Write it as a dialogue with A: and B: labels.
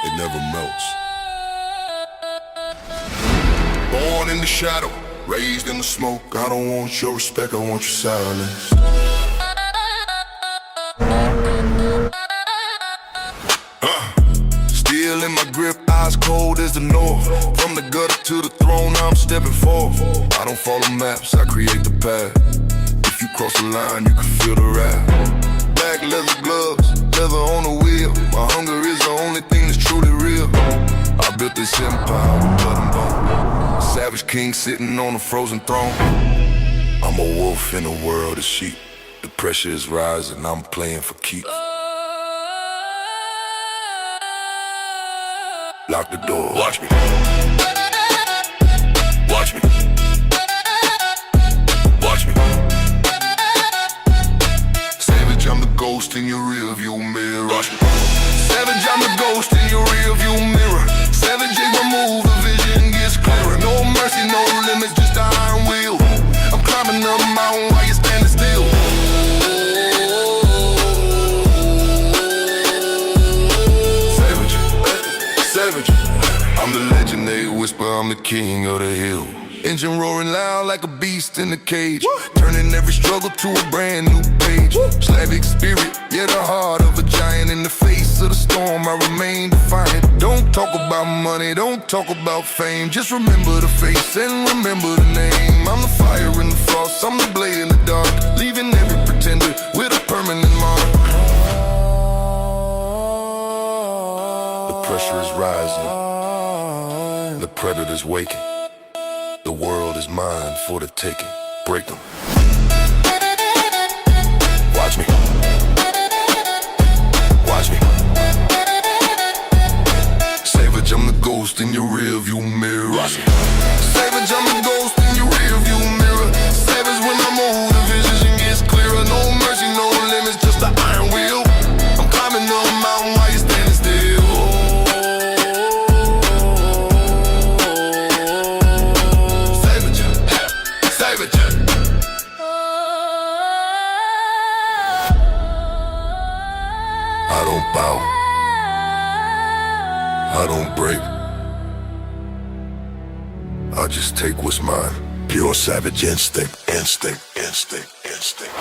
A: it never melts. Born in the shadow, raised in the smoke. I don't want your respect, I want your silence. Still in my grip, eyes cold as the north. From the gutter to the throne, I'm stepping forth. I don't follow maps, I create the path. If you cross the line, you can feel the wrath. Black leather gloves, leather on the wheel. My hunger is the only thing that's truly real. I built this empire with blood and bone. Savage king sitting on a frozen throne. I'm a wolf in a world of sheep. The pressure is rising, I'm playing for keeps. Lock the door. Watch me. Watch me. Watch me. Savage, I'm the ghost in your rearview mirror. Watch me. Savage, I'm the ghost in your rearview mirror. Savage, if I move, the vision gets clearer. No mercy, no limits, just an iron will. I'm climbing up the mountain while you're standing still. I'm the legendary whisper, I'm the king of the hill. Engine roaring loud like a beast in a cage. Turning every struggle to a brand new page. Slavic spirit, yeah, the heart of a giant. In the face of the storm, I remain defiant. Don't talk about money, don't talk about fame. Just remember the face and remember the name. I'm the fire in the frost, I'm the blade in the dark. Leaving every pretender with a permanent mark. The pressure is rising. The predator's waking. The world is mine for the taking. Break them. Watch me. Watch me. Savage, I'm the ghost in your rearview mirror. Watch me. Savage, I'm the ghost in your rearview mirror. Savage, when I move, the vision gets clearer. No mercy, no limits, just an iron wheel. I'm climbing up a mountain while you're standing still. I don't bow, I don't break. I just take what's mine. Pure savage instinct, instinct, instinct, instinct.